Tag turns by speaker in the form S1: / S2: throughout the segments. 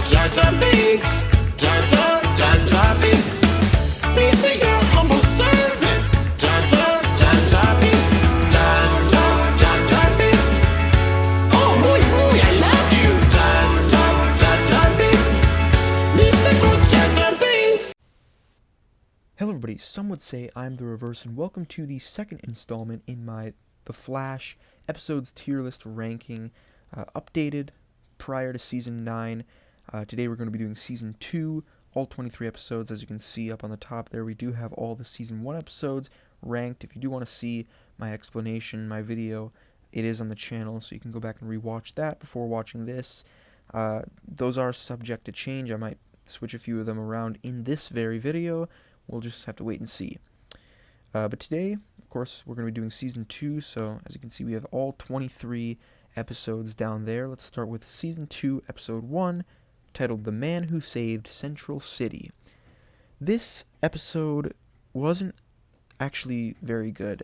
S1: Jaja Binks, Jaja Binks. Me say your humble servant, Jaja Binks, Jaja Binks. Oh, muy, I love you, Jaja Binks. Me say go Jaja Binks.
S2: Hello everybody, some would say I'm the reverse, and welcome to the second installment in my The Flash episodes tier list ranking, updated prior to Season 9. Today we're going to be doing Season 2, all 23 episodes. As you can see up on the top there, we do have all the Season 1 episodes ranked. If you do want to see my explanation, my video, it is on the channel, so you can go back and rewatch that before watching this. Those are subject to change. I might switch a few of them around in this very video. We'll just have to wait and see. But today, of course, we're going to be doing Season 2, so as you can see, we have all 23 episodes down there. Let's start with Season 2, Episode 1, titled The Man Who Saved Central City. This episode wasn't actually very good.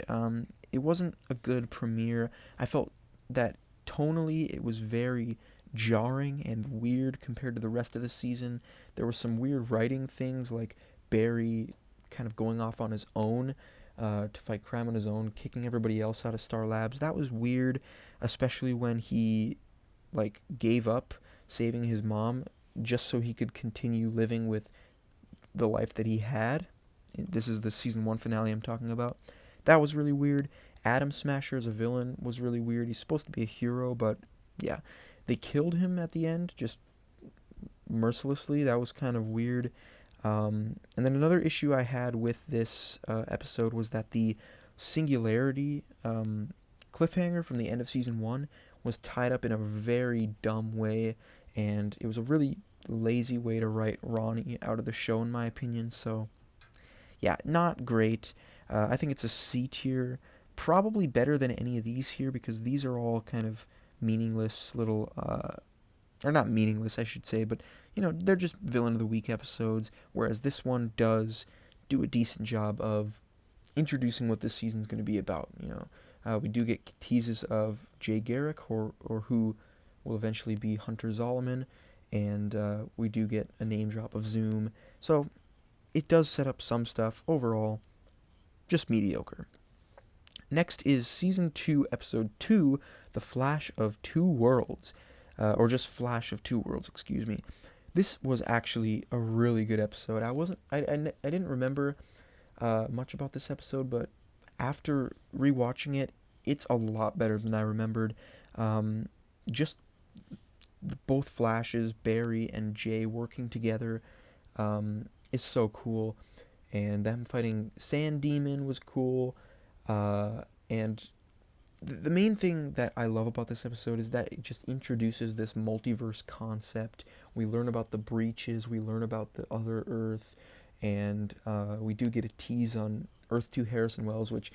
S2: It wasn't a good premiere. I felt that tonally it was very jarring and weird compared to the rest of the season. There were some weird writing things, like Barry kind of going off on his own to fight crime on his own, kicking everybody else out of Star Labs. That was weird, especially when he gave up saving his mom just so he could continue living with the life that he had. This is the Season 1 finale I'm talking about. That was really weird. Atom Smasher as a villain was really weird. He's supposed to be a hero, but yeah. They killed him at the end, just mercilessly. That was kind of weird. And then another issue I had with this episode was that the Singularity cliffhanger from the end of Season 1 was tied up in a very dumb way, and it was a really lazy way to write Ronnie out of the show, in my opinion. So, yeah, not great. I think it's a C tier. Probably better than any of these here, because these are all kind of meaningless little, or not meaningless, I should say, but, you know, they're just Villain of the Week episodes, whereas this one does do a decent job of introducing what this season's going to be about, you know. We do get teases of Jay Garrick, or who will eventually be Hunter Zolomon, and we do get a name drop of Zoom, so it does set up some stuff. Overall, just mediocre. Next is Season 2, Episode 2, The Flash of Two Worlds, or just Flash of Two Worlds, excuse me. This was actually a really good episode. I didn't remember much about this episode, but after rewatching it, it's a lot better than I remembered. Just both Flashes, Barry and Jay, working together is so cool, and them fighting Sand Demon was cool. And the main thing that I love about this episode is that it just introduces this multiverse concept. We learn about the breaches, we learn about the other Earth, and we do get a tease on Earth 2 Harrison Wells, which,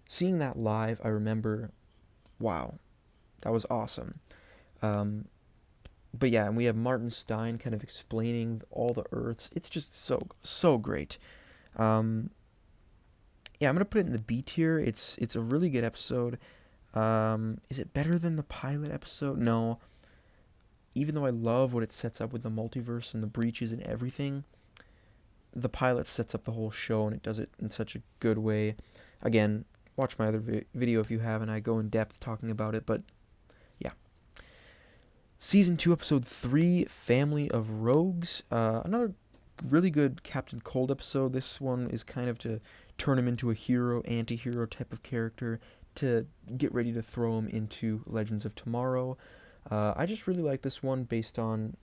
S2: seeing that live, I remember, wow, that was awesome. But yeah, and we have Martin Stein kind of explaining all the Earths. It's just so great. Yeah, I'm going to put it in the B tier. It's a really good episode. Is it better than the pilot episode? No. Even though I love what it sets up with the multiverse and the breaches and everything, the pilot sets up the whole show, and it does it in such a good way. Again, watch my other video if you haven't. I go in depth talking about it, but yeah. Season 2, Episode 3, Family of Rogues. Another really good Captain Cold episode. This one is kind of to turn him into a hero, anti-hero type of character, to get ready to throw him into Legends of Tomorrow. I just really like this one based on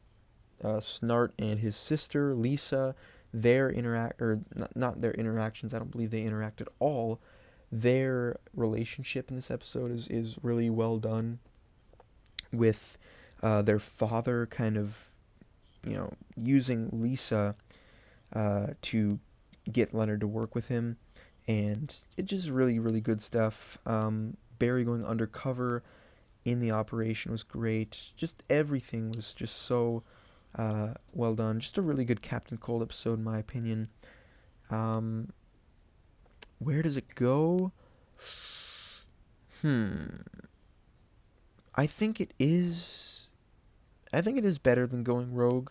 S2: Snart and his sister, Lisa, their not their interactions, I don't believe they interact at all. Their relationship in this episode is really well done, with their father kind of, you know, using Lisa to get Leonard to work with him, and it's just really, really good stuff. Barry going undercover in the operation was great. Just everything was just so well done. Just a really good Captain Cold episode, in my opinion. Where does it go? I think it is better than going rogue.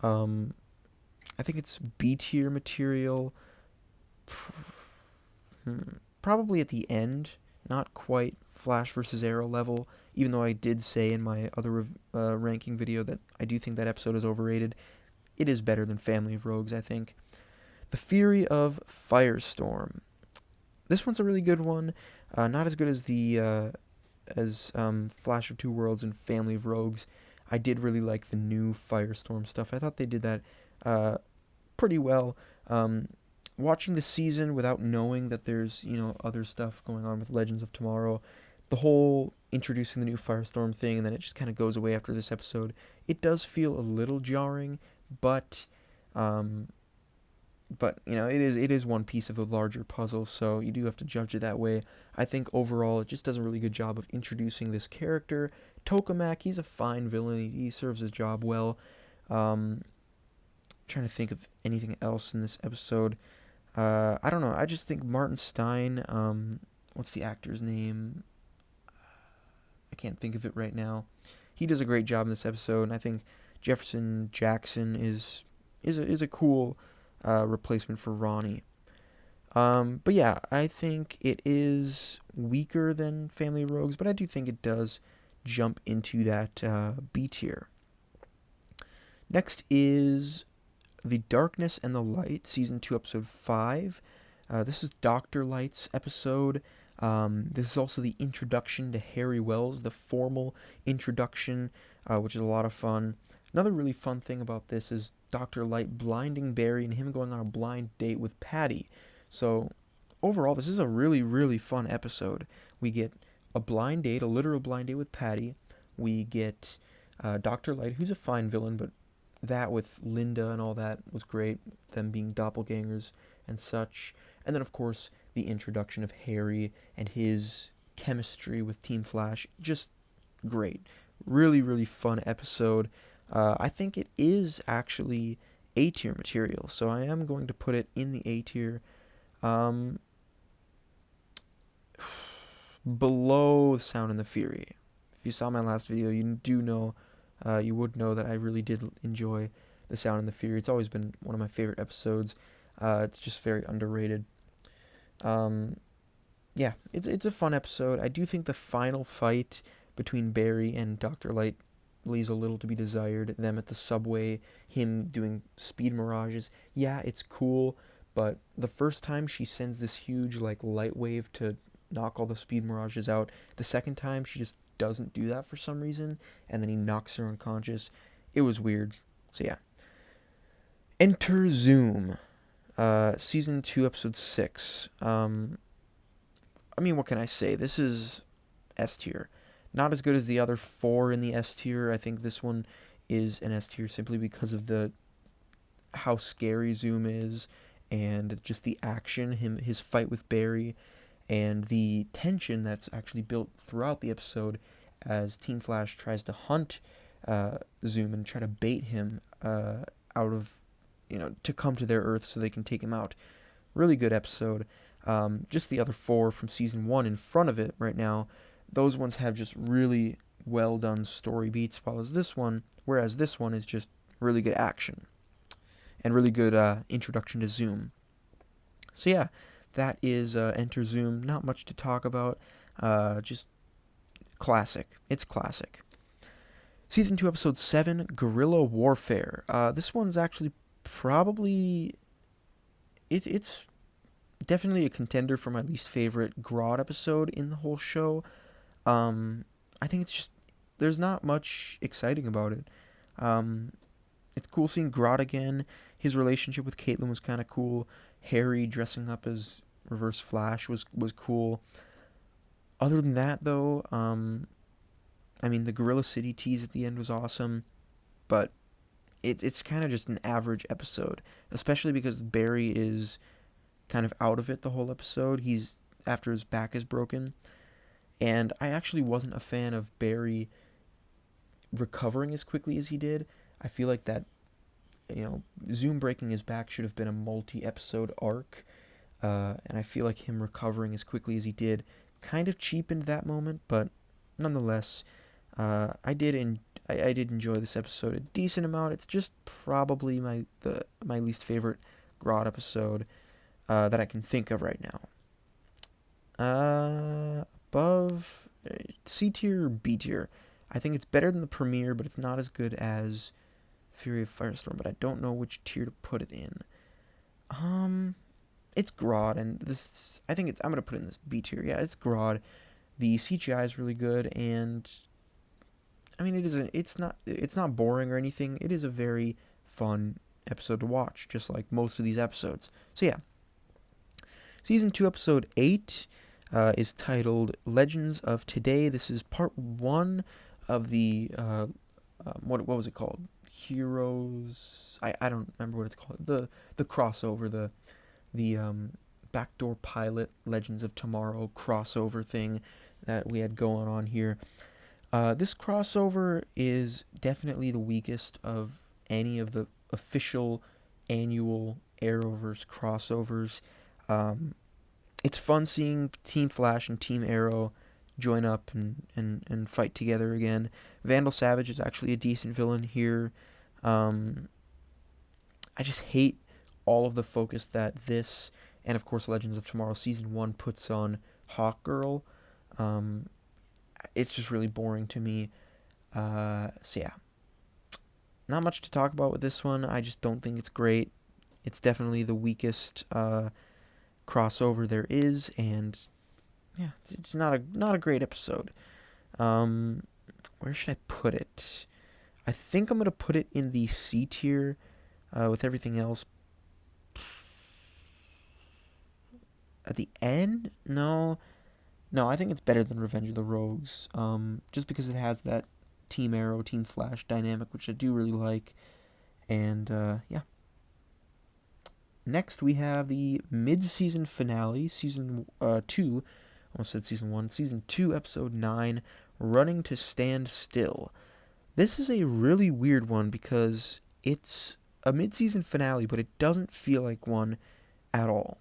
S2: I think it's B tier material. Probably at the end, not quite Flash versus Arrow level, even though I did say in my other ranking video that I do think that episode is overrated. It is better than Family of Rogues, I think. The Fury of Firestorm. This one's a really good one. Not as good as the Flash of Two Worlds and Family of Rogues. I did really like the new Firestorm stuff. I thought they did that pretty well. Watching the season without knowing that there's, other stuff going on with Legends of Tomorrow, the whole introducing the new Firestorm thing, and then it just kind of goes away after this episode, it does feel a little jarring, but it is one piece of a larger puzzle, so you do have to judge it that way. I think overall it just does a really good job of introducing this character. Tokamak, he's a fine villain. He serves his job well. Trying to think of anything else in this episode. I don't know. I just think Martin Stein, what's the actor's name? I can't think of it right now. He does a great job in this episode, and I think Jefferson Jackson is a cool replacement for Ronnie. But yeah, I think it is weaker than Family of Rogues, but I do think it does jump into that B tier. Next is The Darkness and the Light, Season 2, Episode 5. This is Dr. Light's episode. This is also the introduction to Harry Wells, the formal introduction, which is a lot of fun. Another really fun thing about this is Dr. Light blinding Barry and him going on a blind date with Patty. So overall, this is a really, really fun episode. We get a blind date, a literal blind date with Patty. We get Dr. Light, who's a fine villain, but that with Linda and all that was great, them being doppelgangers and such. And then, of course, the introduction of Harry and his chemistry with Team Flash. Just great. Really, really fun episode. I think it is actually A tier material, so I am going to put it in the A tier. Below Sound and the Fury. If you saw my last video, you would know that I really did enjoy The Sound and the Fury. It's always been one of my favorite episodes. It's just very underrated. Yeah, it's a fun episode. I do think the final fight between Barry and Dr. Light leaves a little to be desired. Them at the subway, him doing speed mirages. Yeah, it's cool, but the first time she sends this huge light wave to knock all the speed mirages out. The second time she just doesn't do that for some reason, and then he knocks her unconscious. It was weird. So yeah. Enter Zoom. Season 2, Episode 6. What can I say? This is S tier. Not as good as the other 4 in the S tier. I think this one is an S tier simply because of how scary Zoom is, and just the action, his fight with Barry, and the tension that's actually built throughout the episode as Team Flash tries to hunt Zoom and try to bait him out of, to come to their Earth so they can take him out. Really good episode. Just the other 4 from Season 1 in front of it right now, those ones have just really well done story beats, whereas this one is just really good action and really good introduction to Zoom. So yeah, that is Enter Zoom. Not much to talk about. Just classic. It's classic. Season 2, Episode 7, Guerrilla Warfare. This one's actually probably... It's definitely a contender for my least favorite Grodd episode in the whole show. I think it's just... There's not much exciting about it. It's cool seeing Grodd again. His relationship with Caitlin was kind of cool. Harry dressing up as Reverse Flash was cool. Other than that, though, the Gorilla City tease at the end was awesome, but it's kind of just an average episode, especially because Barry is kind of out of it the whole episode. He's after his back is broken, and I actually wasn't a fan of Barry recovering as quickly as he did. I feel like that, Zoom breaking his back should have been a multi-episode arc, and I feel like him recovering as quickly as he did kind of cheapened that moment, but nonetheless, I did I did enjoy this episode a decent amount. It's just probably my least favorite Grodd episode that I can think of right now. Above C tier or B tier. I think it's better than the premiere, but it's not as good as Fury of Firestorm. But I don't know which tier to put it in. It's Grodd, and this I think I'm gonna put it in this B tier. Yeah, it's Grodd. The CGI is really good, and I mean it's not boring or anything. It is a very fun episode to watch, just like most of these episodes. So yeah, Season 2, Episode 8 is titled Legends of Today. This is part 1 of the, what was it called? Heroes... I don't remember what it's called. The crossover, the backdoor pilot Legends of Tomorrow crossover thing that we had going on here. This crossover is definitely the weakest of any of the official annual Arrowverse crossovers. It's fun seeing Team Flash and Team Arrow join up and fight together again. Vandal Savage is actually a decent villain here. I just hate all of the focus that this, and of course Legends of Tomorrow Season 1 puts on Hawkgirl. It's just really boring to me. So yeah. Not much to talk about with this one. I just don't think it's great. It's definitely the weakest crossover there is, and yeah, it's not a great episode. Where should I put it? I think I'm gonna put it in the C tier with everything else. At the end? No, I think it's better than Revenge of the Rogues. Just because it has that Team Arrow, Team Flash dynamic, which I do really like, and yeah. Next, we have the mid-season finale, Season 2, almost said Season 1, Season 2, Episode 9, Running to Stand Still. This is a really weird one because it's a mid-season finale, but it doesn't feel like one at all.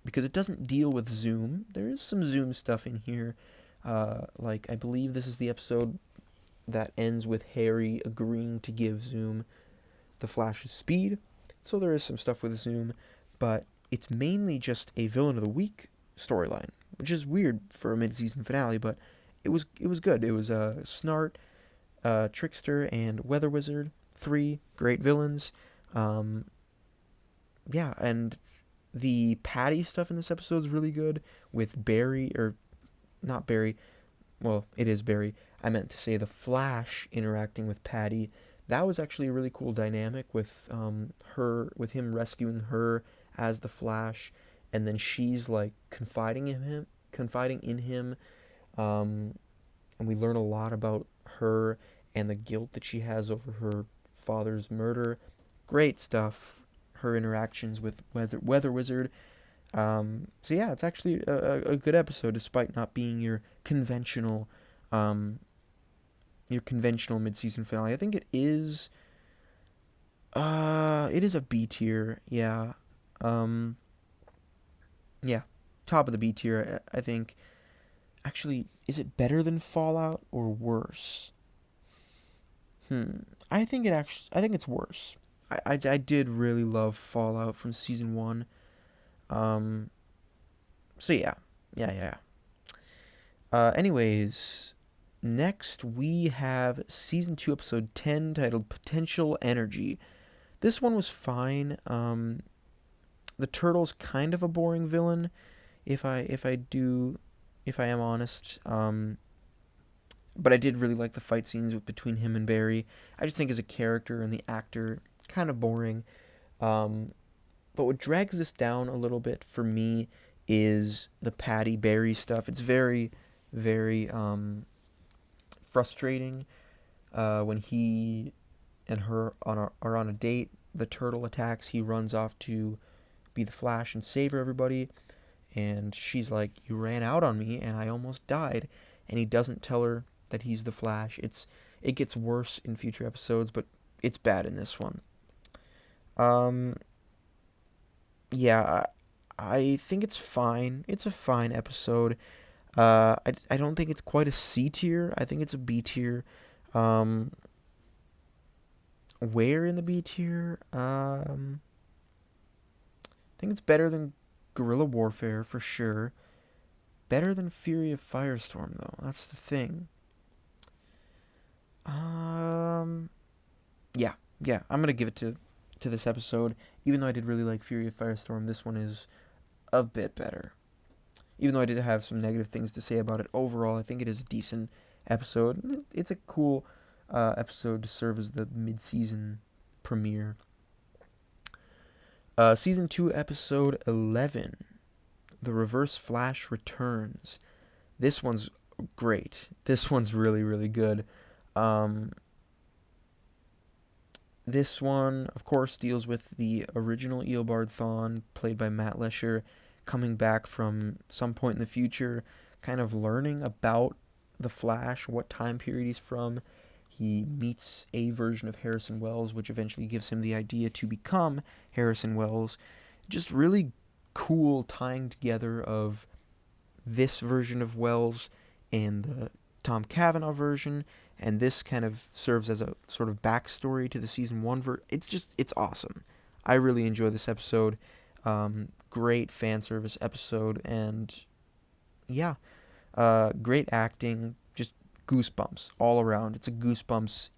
S2: Because it doesn't deal with Zoom. There is some Zoom stuff in here. Like, I believe this is the episode that ends with Harry agreeing to give Zoom the Flash's speed. So there is some stuff with Zoom, but it's mainly just a Villain of the Week storyline, which is weird for a mid-season finale, but it was good. It was Snart, Trickster, and Weather Wizard, 3 great villains. Yeah, and the Patty stuff in this episode is really good with Barry, or not Barry, well, it is Barry. I meant to say the Flash interacting with Patty. That was actually a really cool dynamic with with him rescuing her as the Flash, and then she's like confiding in him, and we learn a lot about her and the guilt that she has over her father's murder. Great stuff. Her interactions with Weather Wizard. So yeah, it's actually a good episode despite not being your conventional mid-season finale. I think it is a B tier. Yeah. Yeah. Top of the B tier, I think. Actually, is it better than Fallout or worse? I think it's worse. I did really love Fallout from Season 1. So yeah. Anyways, next we have Season 2, Episode 10, titled Potential Energy. This one was fine. The Turtle's kind of a boring villain, if I am honest. But I did really like the fight scenes between him and Barry. I just think as a character and the actor, kind of boring. But what drags this down a little bit for me is the Patty Barry stuff. It's very, very frustrating when he and her are on a date. The Turtle attacks. He runs off to be the Flash and save everybody. And she's like, "You ran out on me and I almost died." And he doesn't tell her that he's the Flash. It gets worse in future episodes, but it's bad in this one. Yeah, I think it's fine. It's a fine episode. I don't think it's quite a C tier. I think it's a B tier. Where in the B tier? I think it's better than Guerrilla Warfare for sure. Better than Fury of Firestorm though. That's the thing. Um, yeah, yeah. I'm gonna give it to this episode. Even though I did really like Fury of Firestorm, this one is a bit better. Even though I did have some negative things to say about it, overall I think it is a decent episode. It's a cool episode to serve as the mid-season premiere. Season 2, episode 11, The Reverse Flash Returns. This one's great. This one's really, really good. This one, of course, deals with the original Eobard Thawne, played by Matt Lesher, coming back from some point in the future, kind of learning about the Flash, what time period he's from. He meets a version of Harrison Wells, which eventually gives him the idea to become Harrison Wells. Just really cool tying together of this version of Wells and the Tom Cavanaugh version, and this kind of serves as a sort of backstory to the season 1 it's awesome. I really enjoy this episode. Great fan service episode, and yeah, great acting, just goosebumps all around. It's a goosebumps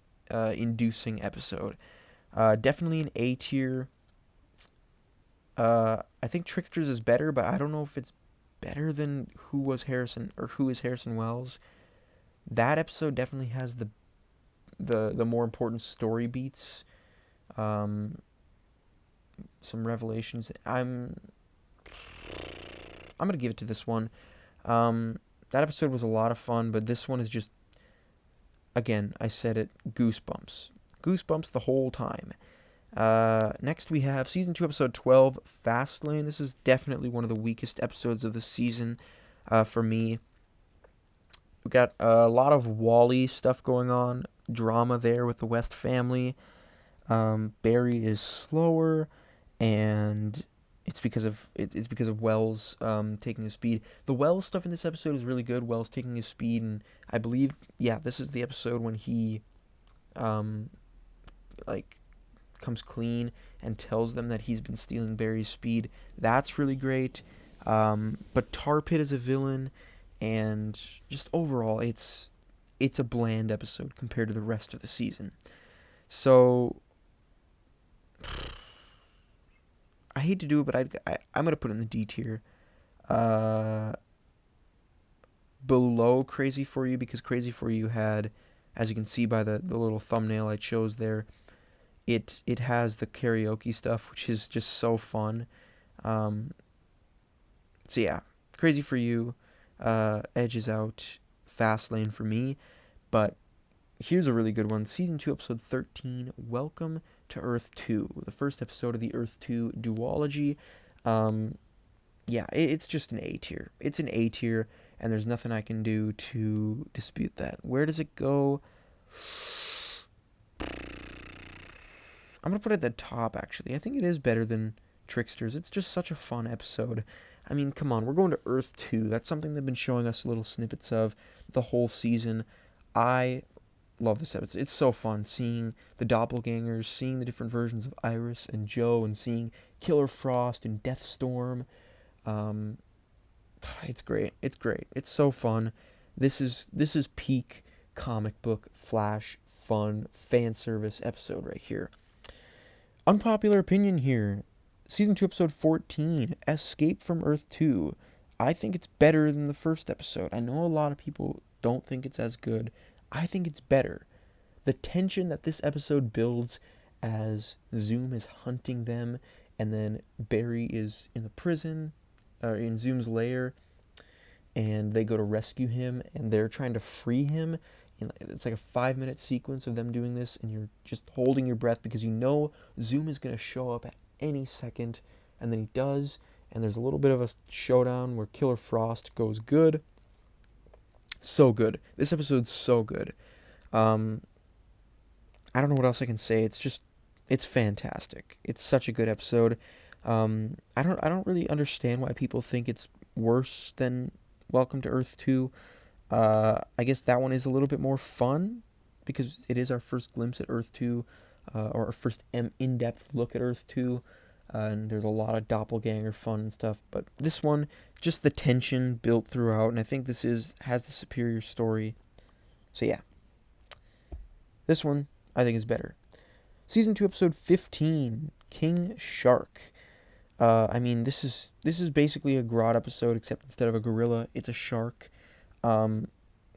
S2: inducing episode. Definitely an A tier. I think Tricksters is better, but I don't know if it's better than who is Harrison Wells. That episode definitely has the more important story beats, some revelations. I'm gonna give it to this one. That episode was a lot of fun, but this one is just, again, I said it, goosebumps the whole time. Next we have Season 2, Episode 12, Fastlane. This is definitely one of the weakest episodes of the season for me. We got a lot of Wally stuff going on, drama there with the West family. Barry is slower, and it's because of Wells taking his speed. The Wells stuff in this episode is really good. Wells taking his speed, and I believe, yeah, this is the episode when he comes clean and tells them that he's been stealing Barry's speed. That's really great. But Tar Pit is a villain, and just overall, it's a bland episode compared to the rest of the season. So I hate to do it, but I'm gonna put it in the D tier. Below Crazy For You, because Crazy For You had, as you can see by the little thumbnail I chose there, it has the karaoke stuff, which is just so fun. So yeah, Crazy For You edges out Fastlane for me, but here's a really good one. Season 2, Episode 13, Welcome to Earth 2, the first episode of the Earth 2 duology. Yeah, it's just an A tier. It's an A tier, and there's nothing I can do to dispute that. Where does it go? I'm going to put it at the top, actually. I think it is better than Tricksters. It's just such a fun episode. I mean, come on, we're going to Earth 2. That's something they've been showing us little snippets of the whole season. I love this episode. It's so fun seeing the doppelgangers, seeing the different versions of Iris and Joe, and seeing Killer Frost and Deathstorm. It's great. It's great. It's so fun. This is peak comic book Flash fun fan service episode right here. Unpopular opinion here. Season 2, Episode 14, Escape from Earth 2. I think it's better than the first episode. I know a lot of people don't think it's as good. I think it's better. The tension that this episode builds as Zoom is hunting them, and then Barry is in the prison, in Zoom's lair, and they go to rescue him, and they're trying to free him. And it's like a 5-minute sequence of them doing this, and you're just holding your breath because you know Zoom is going to show up at any second, and then he does, and there's a little bit of a showdown where Killer Frost goes good. So good. This episode's so good. I don't know what else I can say. It's fantastic. It's such a good episode. I don't really understand why people think it's worse than Welcome to Earth 2. I guess that one is a little bit more fun because it is our first glimpse at Earth 2. or our first in-depth look at Earth 2. And there's a lot of doppelganger fun and stuff. But this one, just the tension built throughout, and I think this has the superior story. So yeah, this one I think is better. Season 2, episode 15, King Shark. I mean, this is basically a Grodd episode, except instead of a gorilla, it's a shark.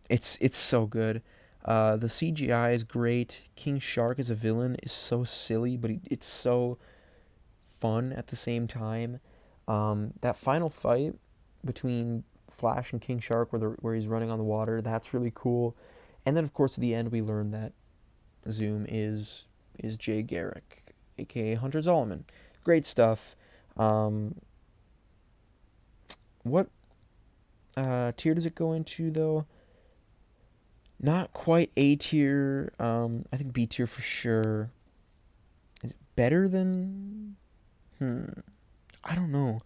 S2: It's so good. The CGI is great. King Shark as a villain is so silly, but it's so fun at the same time. That final fight between Flash and King Shark, where he's running on the water, that's really cool. And then, of course, at the end, we learn that Zoom is Jay Garrick, aka Hunter Zolomon. Great stuff. What tier does it go into, though? Not quite A tier. I think B tier for sure. Is it better than? I don't know.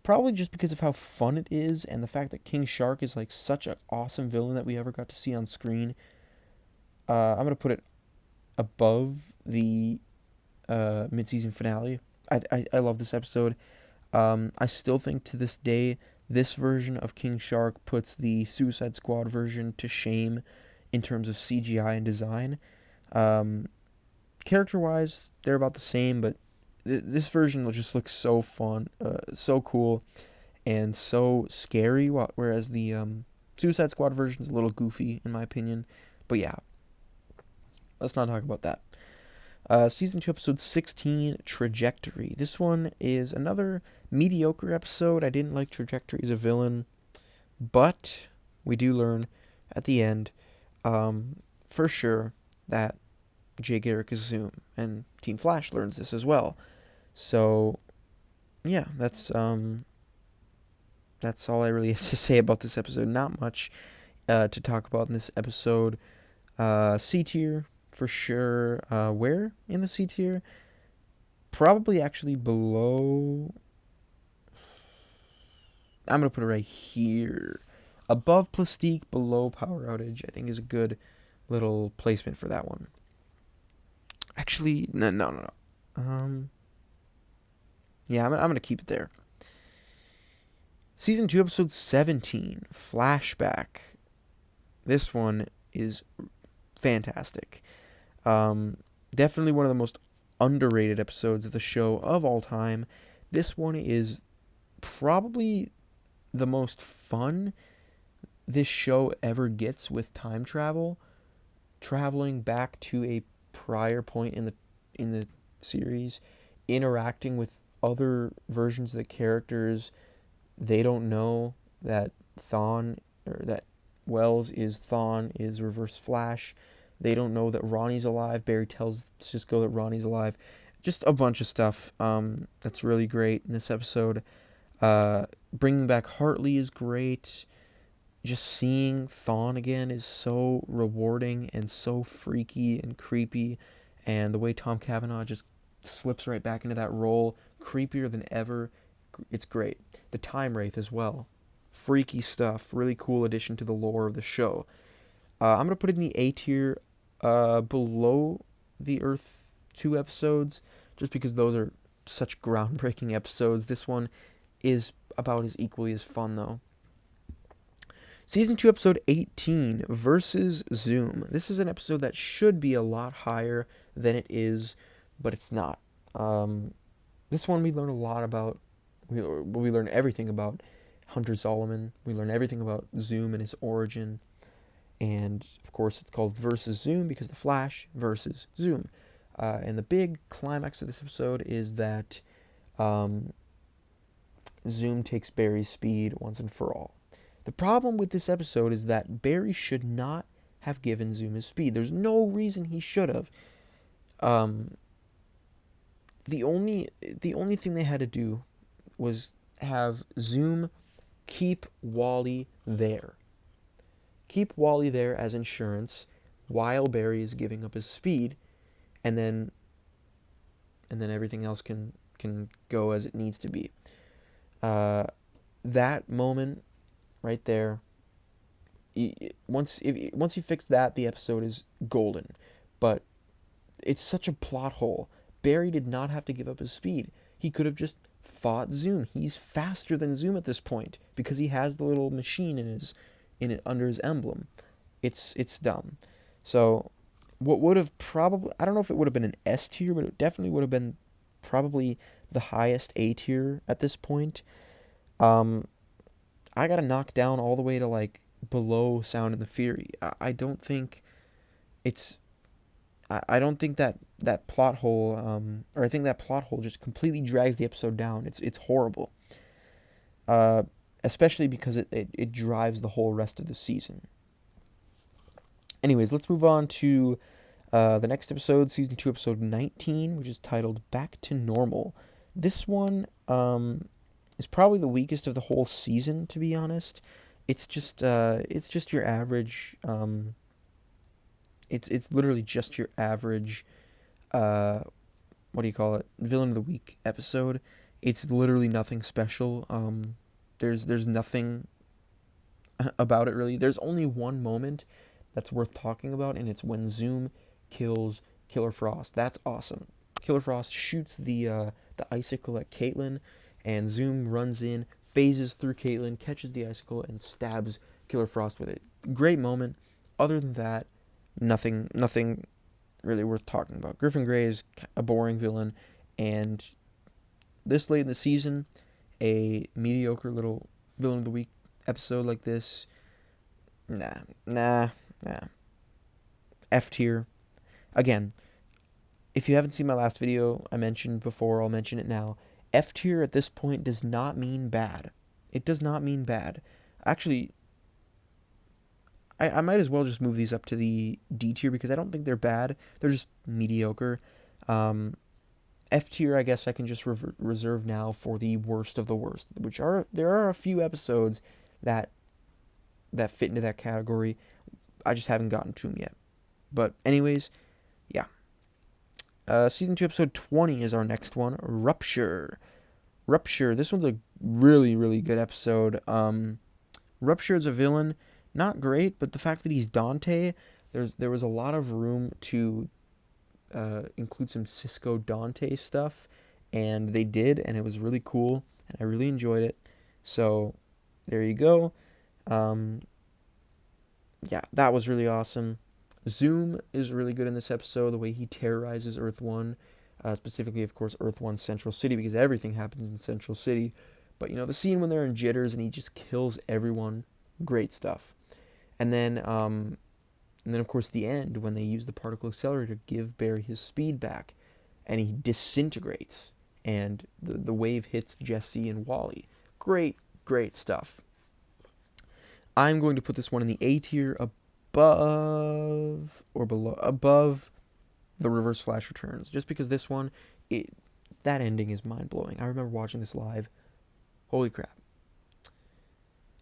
S2: Probably just because of how fun it is and the fact that King Shark is like such an awesome villain that we ever got to see on screen. I'm gonna put it above the mid-season finale. I love this episode. I still think to this day this version of King Shark puts the Suicide Squad version to shame in terms of CGI and design. Character-wise, they're about the same, but this version will just look so fun, so cool, and so scary, whereas the Suicide Squad version is a little goofy, in my opinion. But yeah, let's not talk about that. Season 2, episode 16, Trajectory. This one is another mediocre episode. I didn't like Trajectory as a villain, but we do learn at the end, for sure, that Jay Garrick is Zoom, and Team Flash learns this as well. So, yeah, that's all I really have to say about this episode. Not much to talk about in this episode. C tier, for sure. Where in the C tier? Probably actually below. I'm going to put it right here. Above Plastique, below Power Outage, I think is a good little placement for that one. Actually, no. Yeah, I'm going to keep it there. Season 2, episode 17, Flashback. This one is fantastic. Definitely one of the most underrated episodes of the show of all time. This one is probably the most fun this show ever gets with time travel. Traveling back to a prior point in the series, interacting with other versions of the characters. They don't know that Wells is Thawne, is Reverse Flash. They don't know that Ronnie's alive. Barry tells Cisco that Ronnie's alive. Just a bunch of stuff that's really great in this episode. Bringing back Hartley is great. Just seeing Thawne again is so rewarding and so freaky and creepy. And the way Tom Cavanaugh just slips right back into that role, creepier than ever. It's great. The Time Wraith as well. Freaky stuff. Really cool addition to the lore of the show. I'm going to put it in the A tier, below the Earth 2 episodes, just because those are such groundbreaking episodes. This one is about as equally as fun, though. Season 2, episode 18, Versus Zoom. This is an episode that should be a lot higher than it is, but it's not. This one we learn a lot about. We learn everything about Hunter Zolomon. We learn everything about Zoom and his origin. And, of course, it's called Versus Zoom because the Flash versus Zoom. And the big climax of this episode is that Zoom takes Barry's speed once and for all. The problem with this episode is that Barry should not have given Zoom his speed. There's no reason he should have. The only thing they had to do was have Zoom keep Wally there. Keep Wally there as insurance while Barry is giving up his speed, and then everything else can go as it needs to be. That moment right there once you fix that, the episode is golden. But it's such a plot hole. Barry did not have to give up his speed. He could have just fought Zoom. He's faster than Zoom at this point because he has the little machine in it under his emblem. It's dumb. So what would have probably, I don't know if it would have been an S tier, but it definitely would have been probably the highest A tier at this point. I got to knock down all the way to like below Sound and the Fury. I don't think it's I don't think that plot hole, or I think that plot hole just completely drags the episode down. It's horrible, especially because it drives the whole rest of the season. Anyways, let's move on to the next episode, season 2, episode 19, which is titled "Back to Normal." This one is probably the weakest of the whole season, to be honest. It's just your average. It's literally just your average, what do you call it? Villain of the week episode. It's literally nothing special. There's nothing about it really. There's only one moment that's worth talking about, and it's when Zoom kills Killer Frost. That's awesome. Killer Frost shoots the icicle at Caitlin, and Zoom runs in, phases through Caitlin, catches the icicle, and stabs Killer Frost with it. Great moment. Other than that, nothing really worth talking about. Griffin Grey is a boring villain, and this late in the season, a mediocre little villain of the week episode like this, nah. F tier. Again, if you haven't seen my last video I mentioned before, I'll mention it now. F tier at this point does not mean bad. It does not mean bad. Actually, I might as well just move these up to the D tier because I don't think they're bad. They're just mediocre. F tier, I guess I can just reserve now for the worst of the worst, there are a few episodes that fit into that category. I just haven't gotten to them yet. But anyways, yeah. Season 2, episode 20 is our next one. Rupture. This one's a really, really good episode. Rupture is a villain. Not great, but the fact that he's Dante, there was a lot of room to include some Cisco Dante stuff, and they did, and it was really cool, and I really enjoyed it. So, there you go. Yeah, that was really awesome. Zoom is really good in this episode, the way he terrorizes Earth-1, specifically, of course, Earth-1 Central City, because everything happens in Central City. But, the scene when they're in jitters and he just kills everyone, great stuff. And then, of course, the end, when they use the particle accelerator to give Barry his speed back, and he disintegrates, and the wave hits Jesse and Wally. Great stuff. I'm going to put this one in the A tier, above the Reverse Flash Returns, just because this one, that ending is mind-blowing. I remember watching this live. Holy crap.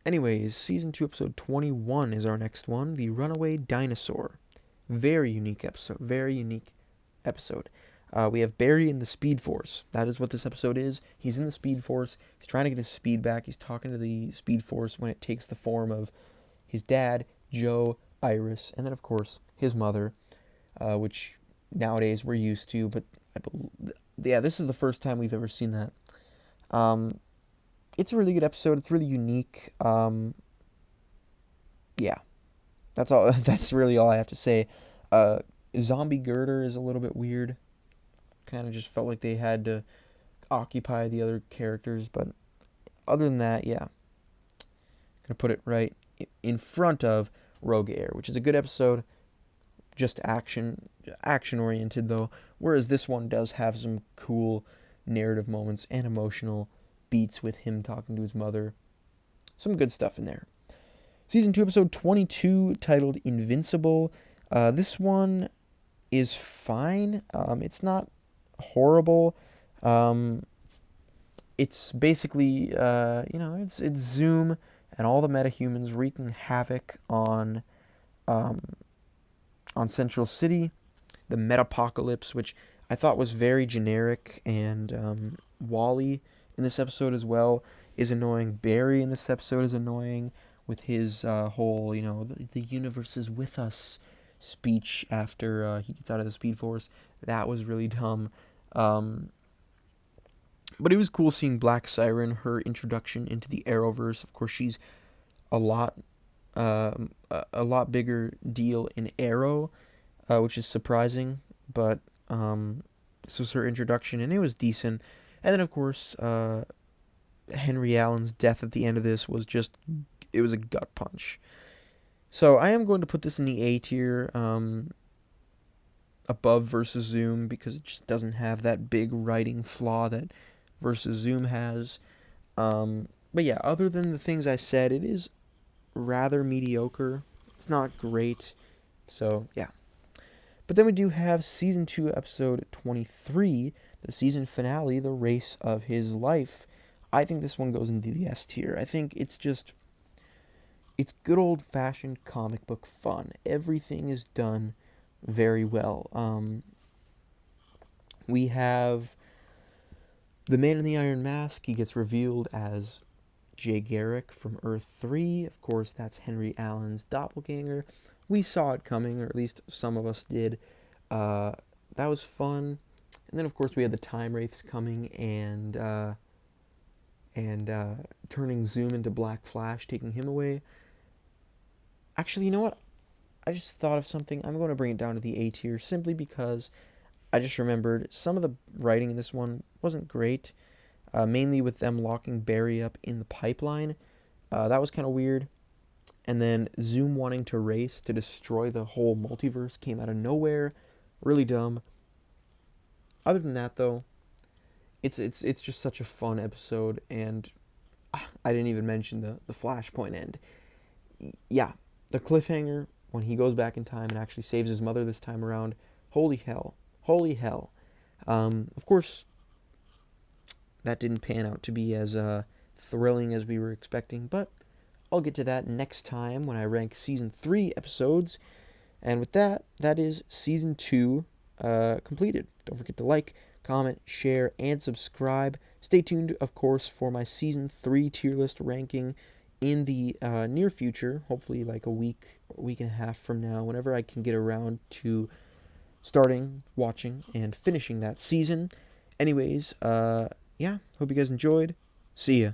S2: Anyways, Season 2, Episode 21 is our next one, the Runaway Dinosaur. Very unique episode. We have Barry in the Speed Force. That is what this episode is. He's in the Speed Force. He's trying to get his speed back. He's talking to the Speed Force when it takes the form of his dad, Joe, Iris, and then, of course, his mother, which nowadays we're used to, but this is the first time we've ever seen that. It's a really good episode. It's really unique. Yeah. That's all. That's really all I have to say. Zombie Girder is a little bit weird. Kind of just felt like they had to occupy the other characters, but other than that, yeah. Gonna put it right in front of Rogue Air, which is a good episode. Just action oriented though, whereas this one does have some cool narrative moments and emotional beats with him talking to his mother. Some good stuff in there. Season 2, episode 22, titled Invincible. This one is fine. It's not horrible. It's basically, it's Zoom and all the metahumans wreaking havoc on Central City. The Metapocalypse, which I thought was very generic, and Wally in this episode as well is annoying. Barry in this episode is annoying. with his whole, the universe is with us speech after he gets out of the Speed Force. That was really dumb. But it was cool seeing Black Siren, her introduction into the Arrowverse. Of course, she's a lot bigger deal in Arrow, which is surprising. But this was her introduction, and it was decent. And then, of course, Henry Allen's death at the end of this was it was a gut punch. So I am going to put this in the A tier, above Versus Zoom, because it just doesn't have that big writing flaw that Versus Zoom has. But yeah, other than the things I said, it is rather mediocre. It's not great. So yeah. But then we do have Season 2, Episode 23, the season finale, The Race of His Life. I think this one goes into the S tier. I think it's good old-fashioned comic book fun. Everything is done very well. We have the Man in the Iron Mask. He gets revealed as Jay Garrick from Earth 3. Of course, that's Henry Allen's doppelganger. We saw it coming, or at least some of us did. That was fun. And then, of course, we had the Time Wraiths coming and turning Zoom into Black Flash, taking him away. Actually, you know what? I just thought of something. I'm going to bring it down to the A tier simply because I just remembered some of the writing in this one wasn't great, mainly with them locking Barry up in the pipeline. That was kind of weird. And then Zoom wanting to race to destroy the whole multiverse came out of nowhere. Really dumb. Other than that, though, it's just such a fun episode, and I didn't even mention the Flashpoint end. Yeah, the cliffhanger when he goes back in time and actually saves his mother this time around. Holy hell. Holy hell. Of course, that didn't pan out to be as thrilling as we were expecting, but I'll get to that next time when I rank Season 3 episodes. And with that, that is Season 2 completed. Don't forget to like, comment, share, and subscribe. Stay tuned, of course, for my Season 3 tier list ranking in the near future, hopefully like a week and a half from now, whenever I can get around to starting, watching, and finishing that season. Anyways, yeah, hope you guys enjoyed. See ya.